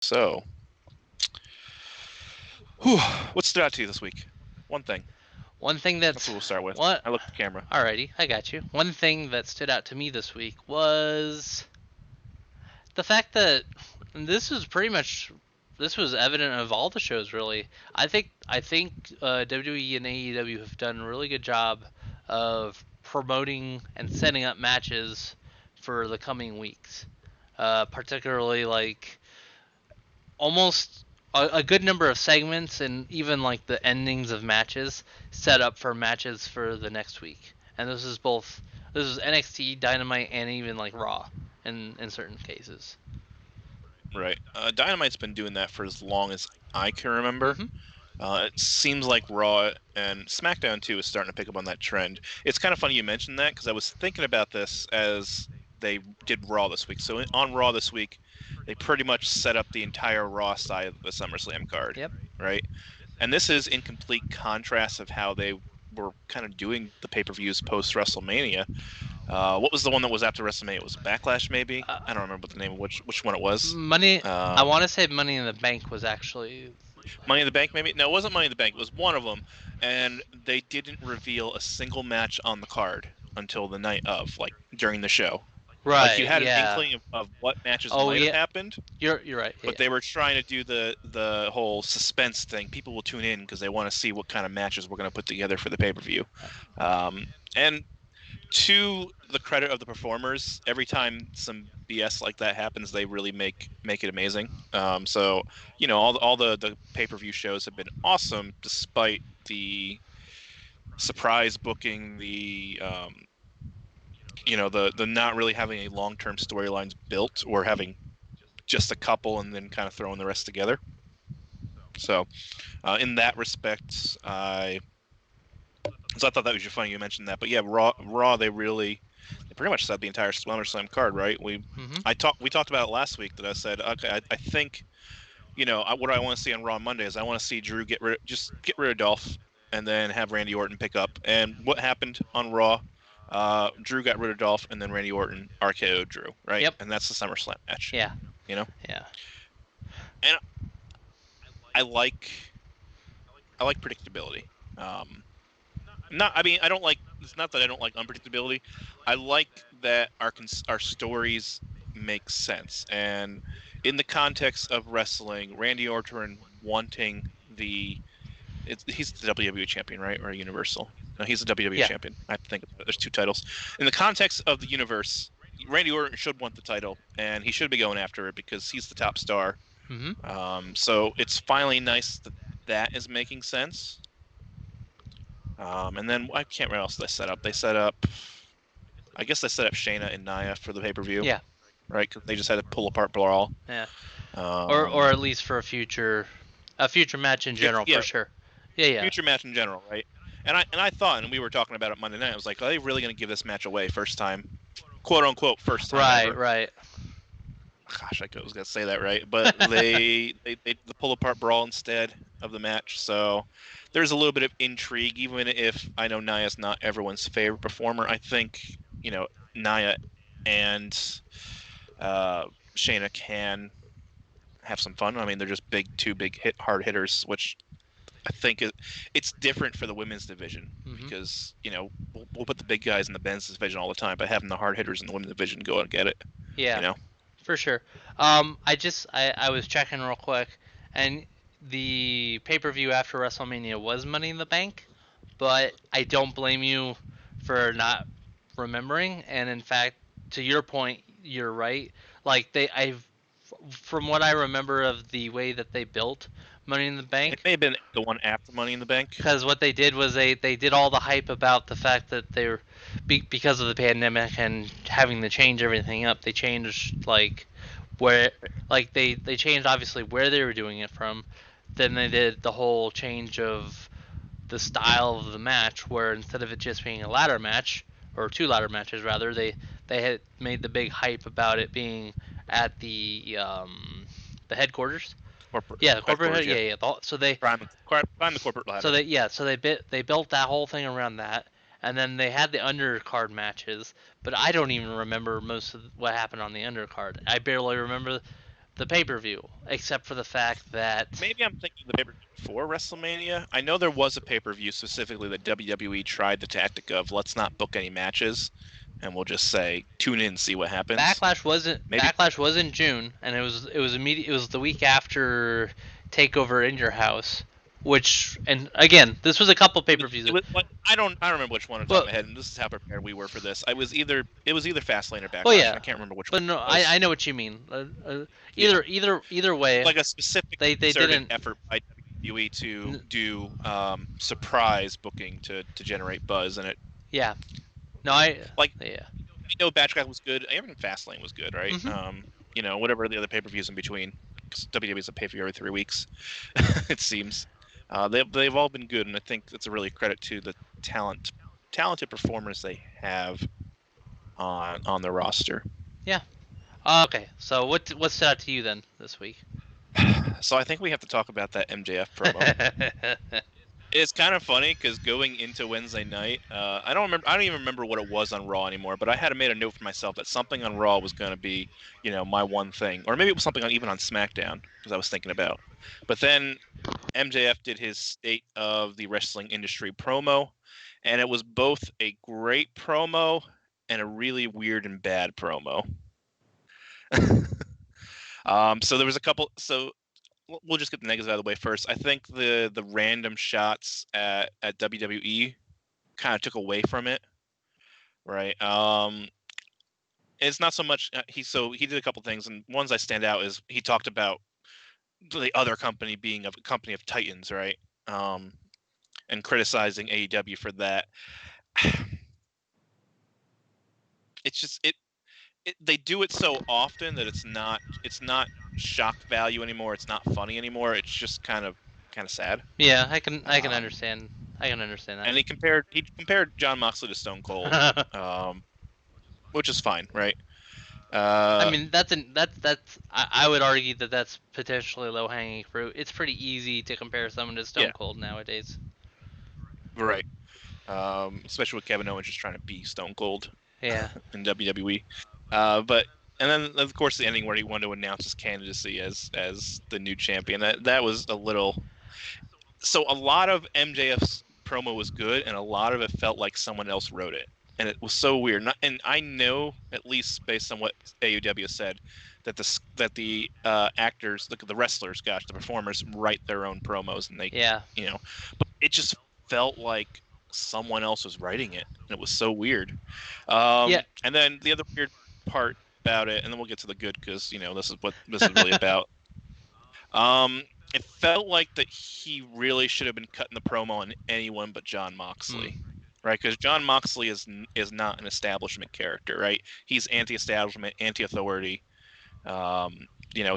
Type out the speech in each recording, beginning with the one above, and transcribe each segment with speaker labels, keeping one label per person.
Speaker 1: So, what stood out to you this week? One thing.
Speaker 2: One thing
Speaker 1: That's
Speaker 2: that's
Speaker 1: what we'll start with.
Speaker 2: what.
Speaker 1: I look at the camera.
Speaker 2: Alrighty, I got you. One thing that stood out to me this week was the fact that this was evident of all the shows really. I think WWE and AEW have done a really good job of promoting and setting up matches for the coming weeks. Particularly like almost a good number of segments and even like the endings of matches set up for matches for the next week. And this is NXT, Dynamite, and even like Raw in certain cases.
Speaker 1: Right. Dynamite's been doing that for as long as I can remember.
Speaker 2: Mm-hmm.
Speaker 1: It seems like Raw and Smackdown too is starting to pick up on that trend. It's kind of funny you mentioned that because I was thinking about this as they did Raw this week. So on Raw this week, they pretty much set up the entire Raw side of the SummerSlam card,
Speaker 2: Yep.
Speaker 1: right? And this is in complete contrast of how they were kind of doing the pay-per-views post WrestleMania. What was the one that was after WrestleMania? It was Backlash, maybe?
Speaker 2: Uh,
Speaker 1: I don't remember the name of which one it was.
Speaker 2: Money. I
Speaker 1: Um,
Speaker 2: want to say Money in the Bank was actually.
Speaker 1: Money in the Bank, maybe? No, it wasn't Money in the Bank. It was one of them, and they didn't reveal a single match on the card until the night of, like during the show. Like you
Speaker 2: Right.
Speaker 1: had an
Speaker 2: Yeah.
Speaker 1: inkling of what matches
Speaker 2: Oh
Speaker 1: might have
Speaker 2: yeah.
Speaker 1: happened,
Speaker 2: You're right. Yeah.
Speaker 1: but they were trying to do the whole suspense thing. People will tune in because they want to see what kind of matches we're going to put together for the pay-per-view. And to the credit of the performers, every time some BS like that happens, they really make it amazing. So all the pay-per-view shows have been awesome despite the surprise booking, the not really having a long-term storylines built or having just a couple and then kind of throwing the rest together. So in that respect, I thought that was funny you mentioned that. But yeah, Raw, they pretty much set the entire SummerSlam card, right?
Speaker 2: Mm-hmm.
Speaker 1: We talked about it last week that I said, okay, I think, what I want to see on Raw Monday is I want to see Drew get rid of Dolph and then have Randy Orton pick up. And what happened on Raw? Drew got rid of Dolph and then Randy Orton RKO'd Drew, right?
Speaker 2: Yep.
Speaker 1: And that's the SummerSlam match,
Speaker 2: Yeah.
Speaker 1: you know.
Speaker 2: Yeah.
Speaker 1: And I like predictability. Um, Not, I mean, I don't like. It's not that I don't like unpredictability. I like that our stories make sense, and in the context of wrestling, Randy Orton wanting he's the WWE champion, right, or Universal? No, he's the WWE
Speaker 2: Yeah.
Speaker 1: champion. I think there's two titles. In the context of the universe, Randy Orton should want the title, and he should be going after it because he's the top star.
Speaker 2: Mm-hmm.
Speaker 1: So it's finally nice that that is making sense. And then I can't remember what else they set up. I guess they set up Shayna and Nia for the pay-per-view,
Speaker 2: Yeah.
Speaker 1: right? Because they just had to pull apart Brawl.
Speaker 2: Yeah. Or
Speaker 1: Um,
Speaker 2: at least for a future match in general
Speaker 1: yeah,
Speaker 2: for sure. Yeah. Yeah.
Speaker 1: future match in general, right? And I thought, and we were talking about it Monday night. I was like, are they really going to give this match away first time, quote unquote, first time
Speaker 2: Right.
Speaker 1: ever?
Speaker 2: Right.
Speaker 1: Gosh, I was going to say that right, but they pull apart Brawl instead of the match. So there's a little bit of intrigue, even if I know Nia's not everyone's favorite performer. I think Nia and Shayna can have some fun. I mean, they're just two big hard hitters, which I think it's different for the women's division
Speaker 2: Mm-hmm.
Speaker 1: because we'll put the big guys in the men's division all the time, but having the hard hitters in the women's division go and get it, you
Speaker 2: Yeah.
Speaker 1: know.
Speaker 2: For sure. I was checking real quick, and the pay per view after WrestleMania was Money in the Bank, but I don't blame you for not remembering. And in fact, to your point, you're right. Like from what I remember of the way that they built Money in the
Speaker 1: It
Speaker 2: Bank,
Speaker 1: may have been the one after Money in the Bank.
Speaker 2: because what they did was they did all the hype about the fact that they're because of the pandemic and having to change everything up. They changed like where they changed obviously where they were doing it from. Then they did the whole change of the style of the match, where instead of it just being a ladder match or two ladder matches rather, they had made the big hype about it being at the headquarters.
Speaker 1: Corporate
Speaker 2: Yeah, the corporate
Speaker 1: headquarters,
Speaker 2: head.
Speaker 1: yeah.
Speaker 2: Yeah, yeah. So they
Speaker 1: Climb the corporate
Speaker 2: so
Speaker 1: ladder.
Speaker 2: they built that whole thing around that, and then they had the undercard matches. But I don't even remember most of what happened on the undercard. I barely remember the pay-per-view, except for the fact that
Speaker 1: Maybe I'm thinking the pay-per-view before WrestleMania. I know there was a pay-per-view specifically that WWE tried the tactic of let's not book any matches, and we'll just say tune in and see what happens. Maybe
Speaker 2: Backlash was in June, and it was immediate. It was the week after Takeover in Your House, which, and again, this was a couple pay-per-views.
Speaker 1: it was like I don't remember which one on top
Speaker 2: Well,
Speaker 1: of my head, and this is how prepared we were for this. It was either Fastlane or
Speaker 2: well,
Speaker 1: Backlash, and I
Speaker 2: yeah,
Speaker 1: can't remember which
Speaker 2: but
Speaker 1: one
Speaker 2: no,
Speaker 1: it was.
Speaker 2: I know what you mean.
Speaker 1: Yeah,
Speaker 2: Either way,
Speaker 1: like a specific
Speaker 2: they
Speaker 1: concerted
Speaker 2: didn't.
Speaker 1: effort by WWE to do surprise booking to generate buzz, and it
Speaker 2: Yeah, no, I
Speaker 1: like
Speaker 2: yeah.
Speaker 1: I know Backlash was good. Even Fastlane was good, right?
Speaker 2: Hmm.
Speaker 1: Whatever the other pay-per-views in between, because WWE is a pay-per-view every 3 weeks, it seems. They've all been good, and I think it's a really credit to the talented performers they have on the roster.
Speaker 2: Yeah. Okay. So what stood out to you then this week?
Speaker 1: So I think we have to talk about that MJF promo. It's kind of funny because going into Wednesday night, I don't remember. I don't even remember what it was on Raw anymore. But I had made a note for myself that something on Raw was going to be, my one thing, or maybe it was something even on SmackDown because I was thinking about. But then MJF did his State of the Wrestling Industry promo, and it was both a great promo and a really weird and bad promo. So there was a couple. So we'll just get the negatives out of the way first. I think the random shots at WWE kind of took away from it, right? It's not so much he did a couple things, and ones I stand out is he talked about the other company being a company of titans, right? And criticizing AEW for that. It's just they do it so often that it's not shock value anymore. It's not funny anymore. It's just kind of sad.
Speaker 2: Yeah, I can
Speaker 1: Um,
Speaker 2: understand. I can understand
Speaker 1: and he compared John Moxley to Stone Cold,
Speaker 2: that.
Speaker 1: which is fine, right?
Speaker 2: I
Speaker 1: Uh,
Speaker 2: mean, that's I would argue that that's potentially low hanging fruit. It's pretty easy to compare someone to
Speaker 1: yeah,
Speaker 2: Stone Cold nowadays.
Speaker 1: right. Especially with Kevin Owens just trying to be Stone Cold
Speaker 2: Yeah.
Speaker 1: in WWE. But and then of course the ending where he wanted to announce his candidacy as the new champion. That was a little. So a lot of MJF's promo was good, and a lot of it felt like someone else wrote it, and it was so weird. And I know, at least based on what AEW said, that the actors, the wrestlers, gosh, the performers write their own promos, and they,
Speaker 2: Yeah.
Speaker 1: but it just felt like someone else was writing it, and it was so weird.
Speaker 2: Yeah.
Speaker 1: And then the other weird part about it, and then we'll get to the good because this is what this is really about. Um, it felt like that he really should have been cutting the promo on anyone but John
Speaker 2: Hmm.
Speaker 1: Moxley, right? Because John Moxley is not an establishment character, right? He's anti-establishment, anti-authority.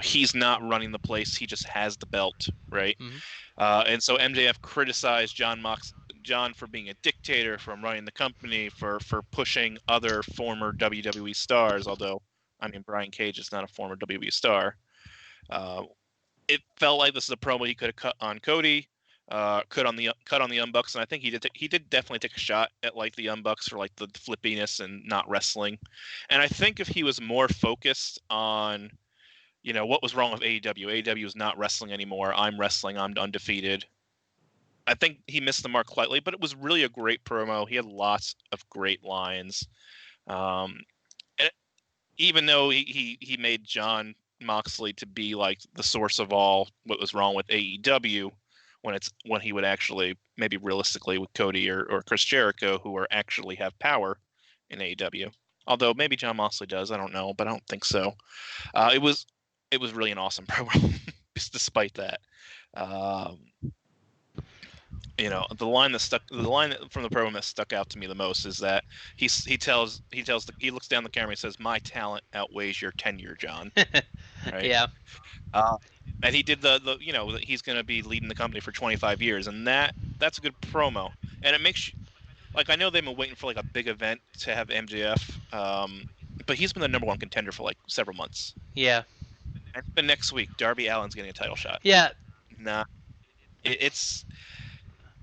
Speaker 1: He's not running the place; he just has the belt, right?
Speaker 2: Hmm.
Speaker 1: And so MJF criticized John for being a dictator, from running the company, for pushing other former WWE stars. Although, I mean, Brian Cage is not a former WWE star. Uh, it felt like this is a promo he could have cut on Cody, cut on the Young Bucks, and I think he did definitely take a shot at like the Young Bucks for like the flippiness and not wrestling. And I think if he was more focused on what was wrong with AEW, AEW is not wrestling anymore. I'm wrestling. I'm undefeated. I think he missed the mark slightly, but it was really a great promo. He had lots of great lines. Um, and even though he made John Moxley to be like the source of all what was wrong with AEW, when he would actually maybe realistically with Cody or Chris Jericho, who are actually have power in AEW. Although maybe John Moxley does, I don't know, but I don't think so. It was really an awesome promo, despite that. Um, the line from the program that stuck out to me the most is that he looks down the camera and says, "My talent outweighs your tenure, John." Right?
Speaker 2: Yeah.
Speaker 1: Uh, and he did that he's going to be leading the company for 25 years, and that's a good promo, and it makes you, like, I know they've been waiting for like a big event to have MJF, but he's been the number one contender for like several months,
Speaker 2: Yeah.
Speaker 1: and then next week Darby Allin's getting a title shot.
Speaker 2: Yeah.
Speaker 1: Nah, it's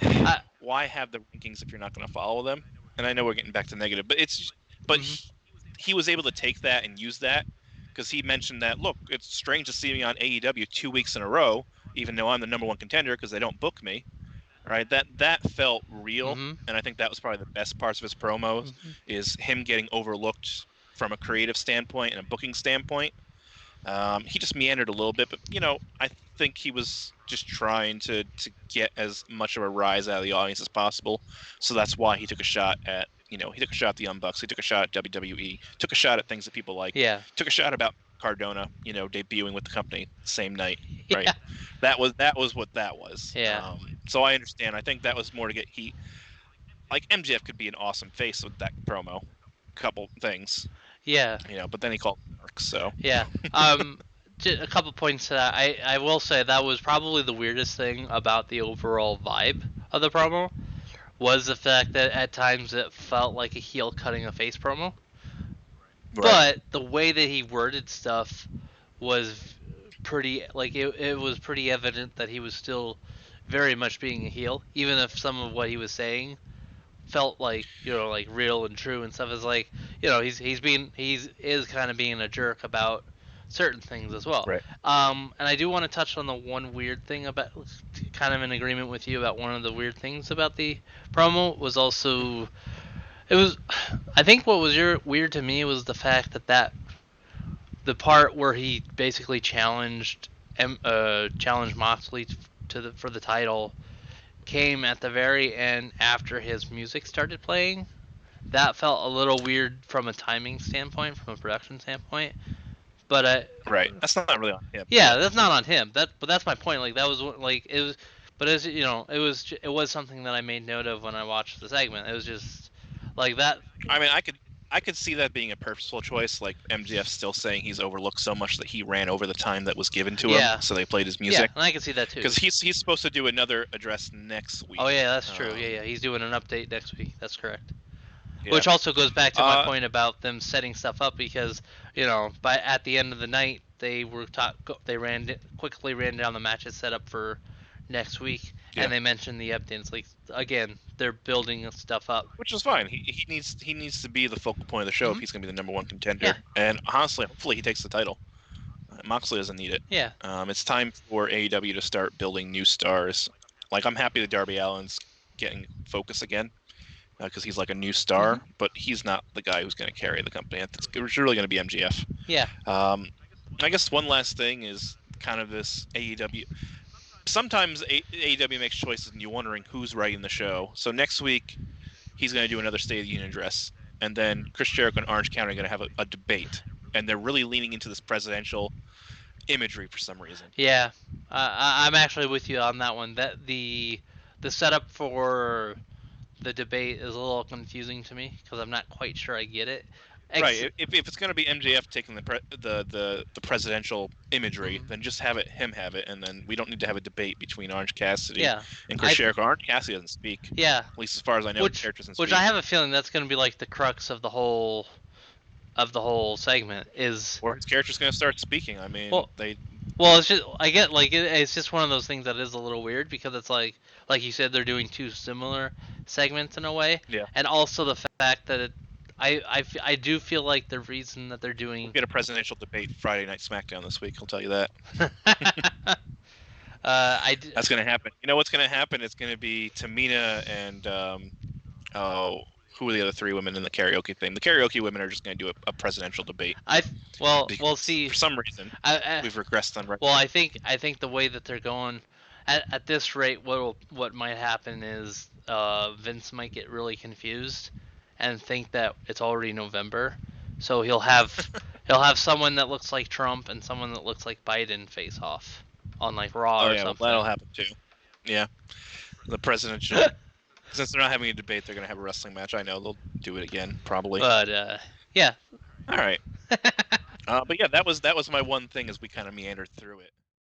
Speaker 2: I.
Speaker 1: why have the rankings if you're not going to follow them? And I know we're getting back to negative, but but
Speaker 2: Mhm.
Speaker 1: he was able to take that and use that because he mentioned that, look, it's strange to see me on AEW 2 weeks in a row, even though I'm the number one contender because they don't book me. Right? That felt real,
Speaker 2: Mm-hmm.
Speaker 1: and I think that was probably the best parts of his promos
Speaker 2: Mm-hmm.
Speaker 1: is him getting overlooked from a creative standpoint and a booking standpoint. He just meandered a little bit, but I think he was just trying to get as much of a rise out of the audience as possible. So that's why he took a shot at he took a shot at the Young Bucks, he took a shot at WWE, took a shot at things that people liked,
Speaker 2: Yeah.
Speaker 1: took a shot about Cardona, debuting with the company the same night, right?
Speaker 2: Yeah.
Speaker 1: That was what that was.
Speaker 2: Yeah.
Speaker 1: So I understand. I think that was more to get heat. Like MJF could be an awesome face with that promo, couple things,
Speaker 2: Yeah.
Speaker 1: but then he called Mark, so.
Speaker 2: Yeah. A couple points to that. I will say that was probably the weirdest thing about the overall vibe of the promo was the fact that at times it felt like a heel cutting a face promo.
Speaker 1: Right.
Speaker 2: But the way that he worded stuff was pretty like it was pretty evident that he was still very much being a heel, even if some of what he was saying felt like like real and true and stuff. Is like he's is kind of being a jerk about certain things as well.
Speaker 1: Right.
Speaker 2: And I do want to touch on the one weird thing about, kind of in agreement with you about one of the weird things about the promo was also it was I think what was weird to me was the fact that the part where he basically challenged Moxley for the title came at the very end after his music started playing. That felt a little weird from a timing standpoint, from a production standpoint. But
Speaker 1: Right. That's not really on him.
Speaker 2: yeah, that's not on him. But that's my point. Like that was like it was, but as it was something that I made note of when I watched the segment. It was just like that.
Speaker 1: I mean, I could see that being a purposeful choice, like MJF still saying he's overlooked so much that he ran over the time that was given to
Speaker 2: Yeah.
Speaker 1: him, so they played his
Speaker 2: Yeah,
Speaker 1: music.
Speaker 2: and I can see that too.
Speaker 1: Because he's supposed to do another address next week.
Speaker 2: Oh yeah, that's true. Yeah, he's doing an update next week. That's correct.
Speaker 1: Yeah.
Speaker 2: Which also goes back to my point about them setting stuff up because by at the end of the night they quickly ran down the matches set up for next week,
Speaker 1: Yeah.
Speaker 2: and they mentioned the updates. Like again, they're building stuff up,
Speaker 1: which is fine. He needs to be the focal point of the show if he's going to be the number one contender.
Speaker 2: Yeah.
Speaker 1: And honestly, hopefully he takes the title. Moxley doesn't need it.
Speaker 2: Yeah.
Speaker 1: It's time for AEW to start building new stars. Like, I'm happy that Darby Allin's getting focus again because he's like a new star, but he's not the guy who's going to carry the company. It's really going to be MGF.
Speaker 2: Yeah.
Speaker 1: I guess one last thing is kind of this AEW. Sometimes AEW makes choices and you're wondering who's writing the show. So next week, he's going to do another State of the Union address. And then Chris Jericho and Orange County are going to have a debate. And they're really leaning into this presidential imagery for some reason.
Speaker 2: Yeah. I'm actually with you on that one. That the setup for the debate is a little confusing to me because I'm not quite sure I get it.
Speaker 1: Right. If it's going to be MJF taking the presidential imagery, then just have him have it, and then we don't need to have a debate between Orange Cassidy and Chris Jericho. Orange Cassidy doesn't speak.
Speaker 2: Yeah.
Speaker 1: At least as far as I know, the character doesn't speak.
Speaker 2: Which I have a feeling that's going to be like the crux of the whole segment is.
Speaker 1: Or his character's going to start speaking. I mean,
Speaker 2: Well, it's just I get like it's just one of those things that is a little weird because it's like you said they're doing two similar segments in a way.
Speaker 1: Yeah.
Speaker 2: And also the fact that I do feel like the reason that they're doing
Speaker 1: we'll get a presidential debate Friday Night Smackdown this week. I'll tell you that. That's going to happen. You know what's going to happen? It's going to be Tamina and who are the other three women in the karaoke thing? The karaoke women are just going to do a presidential debate.
Speaker 2: We'll see.
Speaker 1: For some reason, we've regressed on.
Speaker 2: Well, I think the way that they're going at this rate, what might happen is Vince might get really confused and think that it's already November, so he'll have someone that looks like Trump and someone that looks like Biden face off on like Raw or something.
Speaker 1: Well, that'll happen too. Yeah, the presidential. Since they're not having a debate, they're gonna have a wrestling match. I know they'll do it again, probably.
Speaker 2: But yeah.
Speaker 1: All right. But yeah, that was my one thing as we kind of meandered through it.